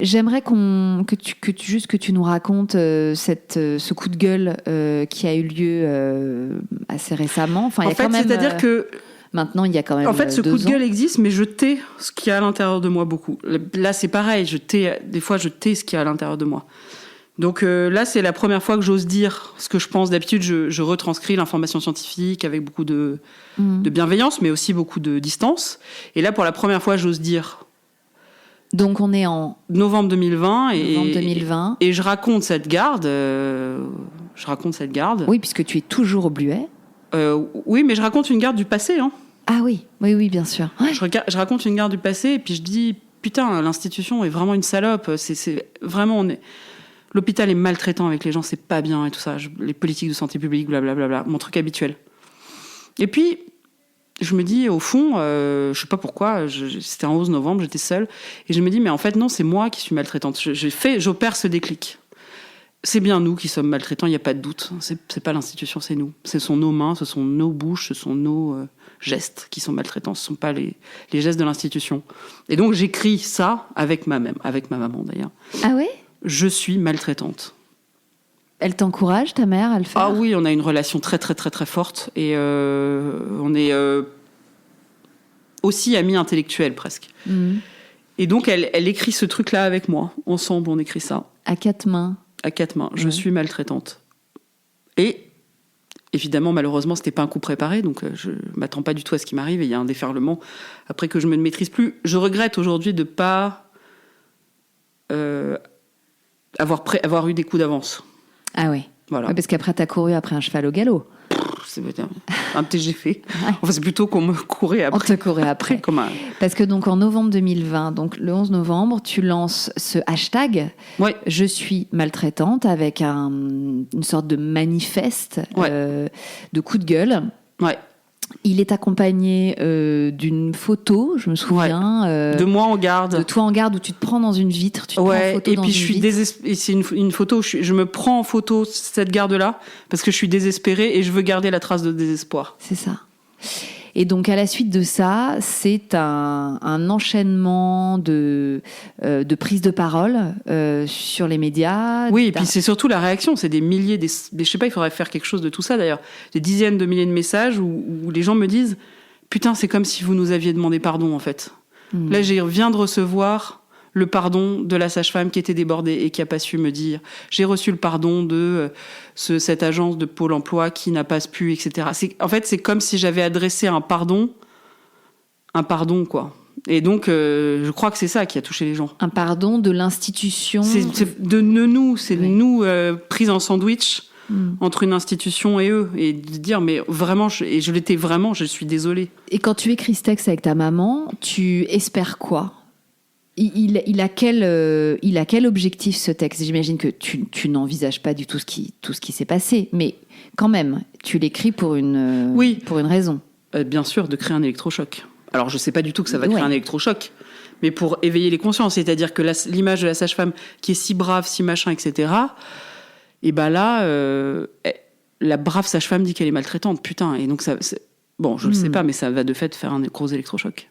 J'aimerais que tu nous racontes ce coup de gueule qui a eu lieu assez récemment. Enfin, en fait, c'est-à-dire que maintenant, il y a quand même 2 ans. En fait, ce coup de gueule existe, mais je tais ce qu'il y a à l'intérieur de moi beaucoup. Là, c'est pareil. Des fois, je tais ce qu'il y a à l'intérieur de moi. Donc là, c'est la première fois que j'ose dire ce que je pense. D'habitude, je retranscris l'information scientifique avec beaucoup de bienveillance, mais aussi beaucoup de distance. Et là, pour la première fois, j'ose dire. Donc on est en novembre 2020 et je raconte cette garde. Oui, puisque tu es toujours au Bluet. Oui, mais je raconte une garde du passé. Hein. Ah oui, bien sûr. Ouais. Je raconte une garde du passé et puis je dis putain, l'institution est vraiment une salope. C'est vraiment l'hôpital est maltraitant avec les gens, c'est pas bien et tout ça. Les politiques de santé publique, blablabla, mon truc habituel. Et puis je me dis, au fond, je sais pas pourquoi, c'était en 11 novembre, j'étais seule, et je me dis, mais en fait, non, c'est moi qui suis maltraitante. J'opère ce déclic. C'est bien nous qui sommes maltraitants, il n'y a pas de doute. C'est pas l'institution, c'est nous. Ce sont nos mains, ce sont nos bouches, ce sont nos gestes qui sont maltraitants, ce ne sont pas les gestes de l'institution. Et donc, j'écris ça avec ma maman, d'ailleurs. Ah ouais ? Je suis maltraitante. Elle t'encourage, ta mère, à le faire ? Ah oui, on a une relation très, très, très, très forte. Et on est aussi amis intellectuels, presque. Mmh. Et donc, elle écrit ce truc-là avec moi. Ensemble, on écrit ça. À 4 mains. À 4 mains. Je suis maltraitante. Et évidemment, malheureusement, c'était pas un coup préparé. Donc, je m'attends pas du tout à ce qui m'arrive. Et il y a un déferlement. Après que je me maîtrise plus. Je regrette aujourd'hui de pas avoir eu des coups d'avance. Ah oui. Voilà. Ouais, parce qu'après, t'as couru après un cheval au galop. C'est un TGV. Enfin, c'est plutôt qu'on me courait après. On te courait après. Parce que donc en novembre 2020, donc le 11 novembre, tu lances ce hashtag ouais. Je suis maltraitante avec une sorte de manifeste de coup de gueule. Ouais. Il est accompagné d'une photo, je me souviens. De moi en garde. De toi en garde où tu te prends dans une vitre. Tu te prends en photo et dans puis je suis désespérée. C'est une photo où je me prends en photo cette garde-là parce que je suis désespérée et je veux garder la trace de désespoir. C'est ça. Et donc, à la suite de ça, c'est un enchaînement de prises de parole sur les médias. Oui, et puis c'est surtout la réaction. C'est des milliers, je sais pas, il faudrait faire quelque chose de tout ça d'ailleurs. Des dizaines de milliers de messages où les gens me disent « Putain, c'est comme si vous nous aviez demandé pardon, en fait. » Là, je viens de recevoir le pardon de la sage-femme qui était débordée et qui n'a pas su me dire. J'ai reçu le pardon de cette agence de Pôle emploi qui n'a pas pu, etc. En fait, c'est comme si j'avais adressé un pardon, quoi. Et donc, je crois que c'est ça qui a touché les gens. Un pardon de l'institution. C'est de nous, nous pris en sandwich entre une institution et eux. Et de dire, mais vraiment, et je l'étais vraiment, je suis désolée. Et quand tu écris ce texte avec ta maman, tu espères quoi ? Il a quel objectif, ce texte ? J'imagine que tu n'envisages pas du tout tout ce qui s'est passé, mais quand même, tu l'écris pour une raison. Bien sûr, de créer un électrochoc. Alors, je ne sais pas du tout que ça va créer un électrochoc, mais pour éveiller les consciences, c'est-à-dire que l'image de la sage-femme qui est si brave, si machin, etc., et ben là, la brave sage-femme dit qu'elle est maltraitante, putain, et donc ça... Bon, je ne le sais pas, mais ça va de fait faire un gros électrochoc.